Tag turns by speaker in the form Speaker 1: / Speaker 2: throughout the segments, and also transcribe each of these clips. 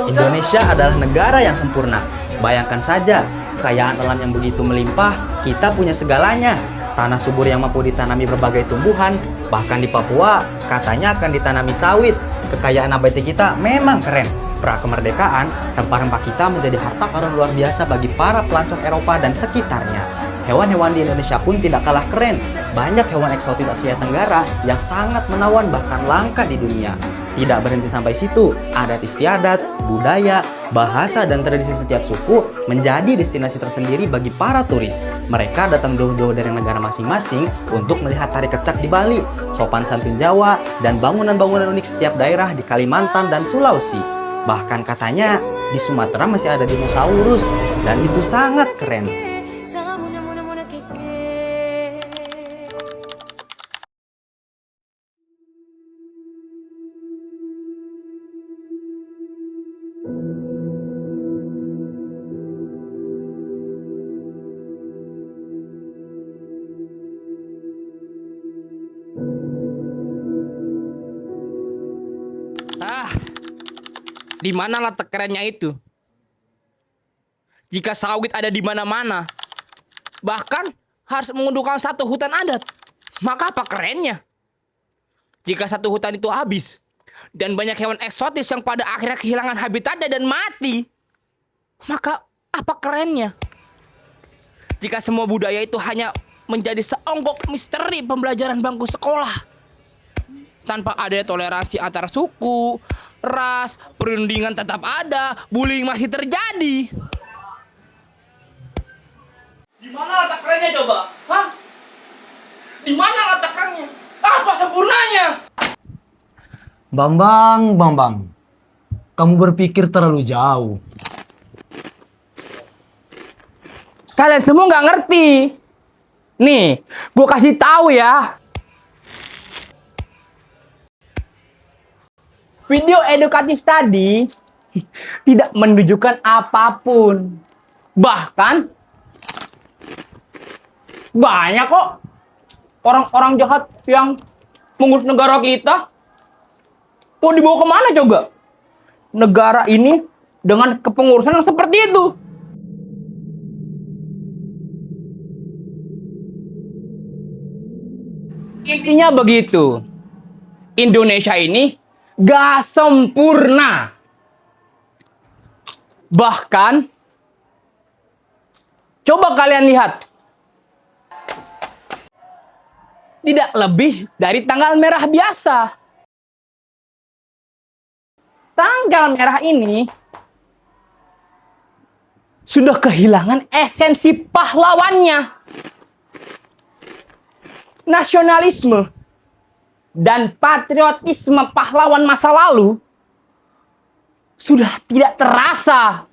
Speaker 1: Indonesia adalah negara yang sempurna. Bayangkan saja, kekayaan alam yang begitu melimpah, kita punya segalanya. Tanah subur yang mampu ditanami berbagai tumbuhan, bahkan di Papua katanya akan ditanami sawit. Kekayaan abadi kita memang keren. Pra kemerdekaan, rempah-rempah kita menjadi harta karun luar biasa bagi para pelancong Eropa dan sekitarnya. Hewan-hewan di Indonesia pun tidak kalah keren. Banyak hewan eksotis Asia Tenggara yang sangat menawan bahkan langka di dunia. Tidak berhenti sampai situ, adat istiadat, budaya, bahasa, dan tradisi setiap suku menjadi destinasi tersendiri bagi para turis. Mereka datang jauh-jauh dari negara masing-masing untuk melihat tari kecak di Bali, sopan santun Jawa, dan bangunan-bangunan unik setiap daerah di Kalimantan dan Sulawesi. Bahkan katanya di Sumatera masih ada dinosaurus, dan itu sangat keren.
Speaker 2: Di mana letak kerennya itu? Jika sawit ada di mana-mana, bahkan harus mengunduhkan satu hutan adat, maka apa kerennya? Jika satu hutan itu habis, dan banyak hewan eksotis yang pada akhirnya kehilangan habitatnya dan mati, maka apa kerennya? Jika semua budaya itu hanya menjadi seonggok misteri pembelajaran bangku sekolah, tanpa ada toleransi antar suku, ras, perundingan tetap ada, bullying masih terjadi. Di mana letak kerennya coba? Hah? Di mana letak kerennya? Apa sempurnanya?
Speaker 3: Bambang, kamu berpikir terlalu jauh.
Speaker 2: Kalian semua nggak ngerti. Nih, gue kasih tahu ya. Video edukatif tadi tidak menunjukkan apapun. Bahkan banyak kok orang-orang jahat yang mengurus negara kita. Mau dibawa kemana coba? Negara ini dengan kepengurusan yang seperti itu. Intinya begitu. Indonesia ini gak sempurna. Bahkan, coba kalian lihat. Tidak lebih dari tanggal merah biasa. Tanggal merah ini sudah kehilangan esensi pahlawannya. Nasionalisme dan patriotisme pahlawan masa lalu sudah tidak terasa.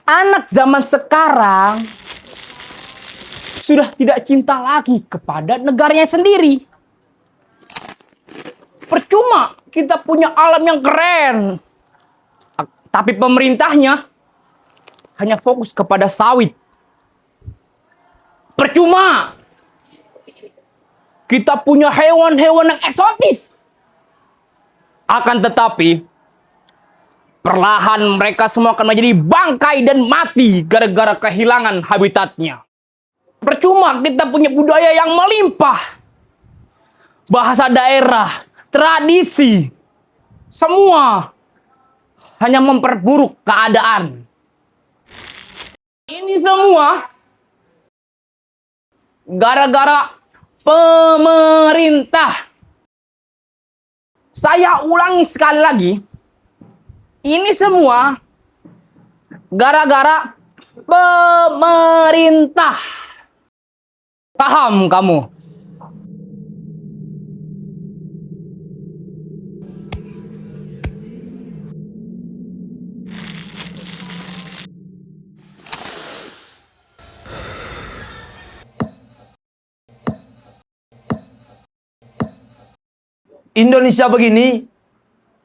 Speaker 2: Anak zaman sekarang sudah tidak cinta lagi kepada negaranya sendiri. Percuma kita punya alam yang keren, tapi pemerintahnya hanya fokus kepada sawit. Percuma kita punya hewan-hewan yang eksotis. Akan tetapi, perlahan mereka semua akan menjadi bangkai dan mati gara-gara kehilangan habitatnya. Percuma kita punya budaya yang melimpah. Bahasa daerah, tradisi, semua hanya memperburuk keadaan. Ini semua gara-gara pemerintah. Saya ulangi sekali lagi. Ini semua gara-gara pemerintah. Paham kamu?
Speaker 3: Indonesia begini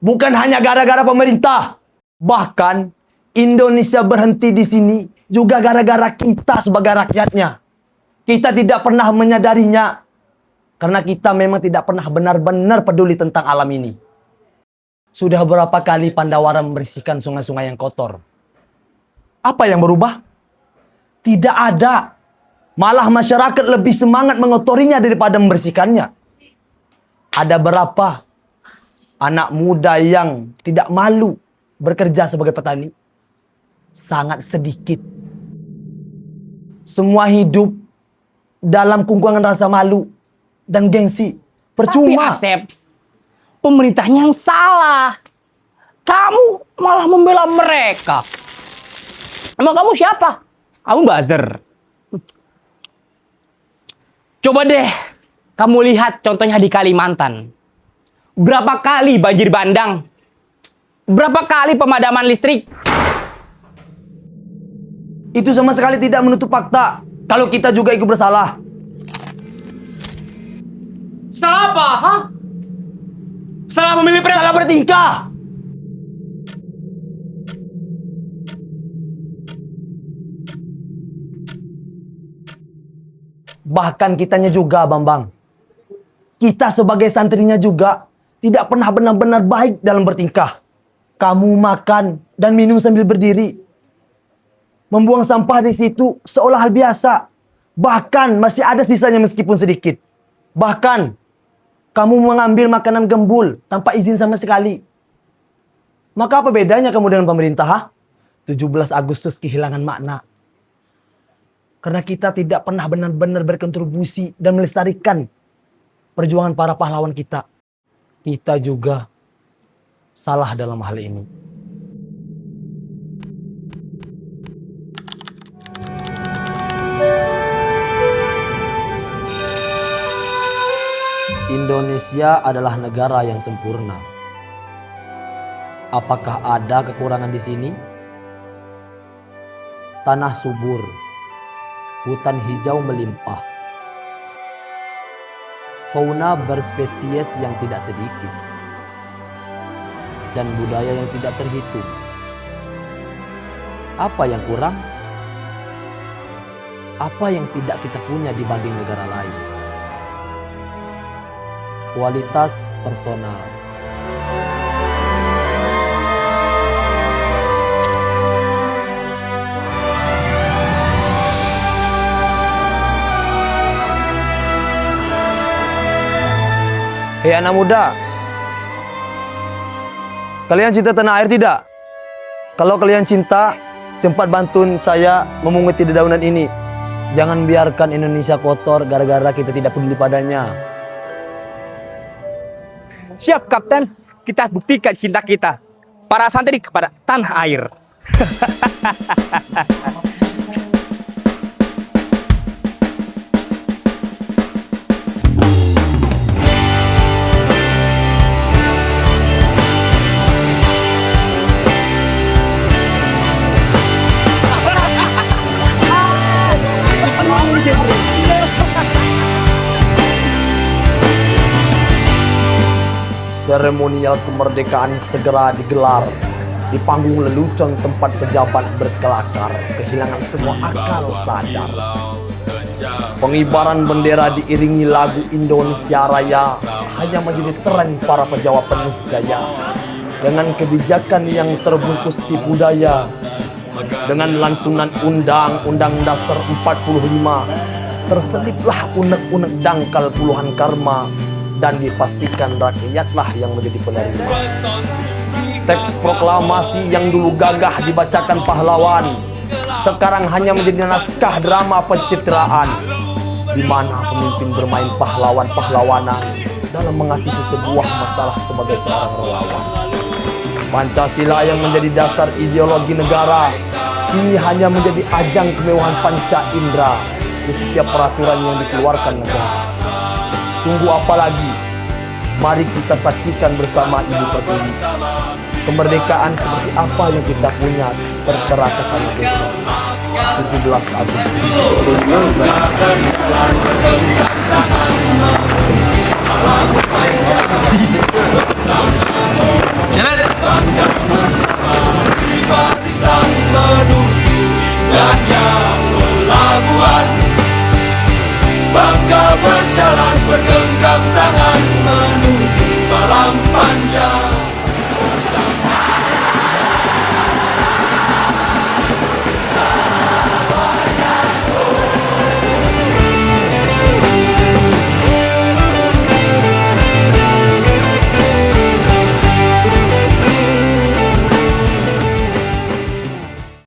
Speaker 3: bukan hanya gara-gara pemerintah. Bahkan Indonesia berhenti di sini juga gara-gara kita sebagai rakyatnya. Kita tidak pernah menyadarinya karena kita memang tidak pernah benar-benar peduli tentang alam ini. Sudah berapa kali Pandawara membersihkan sungai-sungai yang kotor? Apa yang berubah? Tidak ada. Malah masyarakat lebih semangat mengotorinya daripada membersihkannya. Ada berapa anak muda yang tidak malu bekerja sebagai petani? Sangat sedikit. Semua hidup dalam kungkungan rasa malu dan gengsi.
Speaker 2: Tapi
Speaker 3: Percuma.
Speaker 2: Asep, pemerintahnya yang salah. Kamu malah membela mereka. Emang kamu siapa? Kamu buzzer. Coba deh, kamu lihat contohnya di Kalimantan. Berapa kali banjir bandang? Berapa kali pemadaman listrik?
Speaker 3: Itu sama sekali tidak menutup fakta kalau kita juga ikut bersalah.
Speaker 2: Salah apa? Hah? Salah memilih
Speaker 3: Salah bertingkah. Bahkan kitanya juga, Bambang. Kita sebagai santrinya juga tidak pernah benar-benar baik dalam bertingkah. Kamu makan dan minum sambil berdiri. Membuang sampah di situ seolah hal biasa. Bahkan masih ada sisanya meskipun sedikit. Bahkan kamu mengambil makanan gembul tanpa izin sama sekali. Maka apa bedanya kamu dengan pemerintah? Ha? 17 Agustus kehilangan makna. Karena kita tidak pernah benar-benar berkontribusi dan melestarikan perjuangan para pahlawan kita. Kita juga salah dalam hal ini. Indonesia adalah negara yang sempurna. Apakah ada kekurangan di sini? Tanah subur, hutan hijau melimpah, fauna berspesies yang tidak sedikit, dan budaya yang tidak terhitung. Apa yang kurang? Apa yang tidak kita punya dibanding negara lain? Kualitas personal. Hei anak muda, kalian cinta tanah air tidak? Kalau kalian cinta, cepat bantu saya memunguti dedaunan ini. Jangan biarkan Indonesia kotor gara-gara kita tidak peduli padanya.
Speaker 2: Siap, Kapten. Kita buktikan cinta kita. Para santri kepada tanah air.
Speaker 3: Seremonial kemerdekaan segera digelar di panggung lelucon tempat pejabat berkelakar, kehilangan semua akal sadar. Pengibaran bendera diiringi lagu Indonesia Raya hanya menjadi tren para pejabat penuh gaya. Dengan kebijakan yang terbungkus tipu daya, dengan lantunan Undang-Undang Dasar 45, terseliplah unek-unek dangkal puluhan karma, dan dipastikan rakyatlah yang menjadi penerima. Teks proklamasi yang dulu gagah dibacakan pahlawan, sekarang hanya menjadi naskah drama pencitraan, di mana pemimpin bermain pahlawan-pahlawanan dalam mengatasi sebuah masalah sebagai seorang relawan. Pancasila yang menjadi dasar ideologi negara kini hanya menjadi ajang kemewahan panca indera di setiap peraturan yang dikeluarkan negara. Tunggu apa lagi? Mari kita saksikan bersama Ibu Pertiwi. Kemerdekaan seperti apa yang kita punya tertera kali besok 17 Agustus.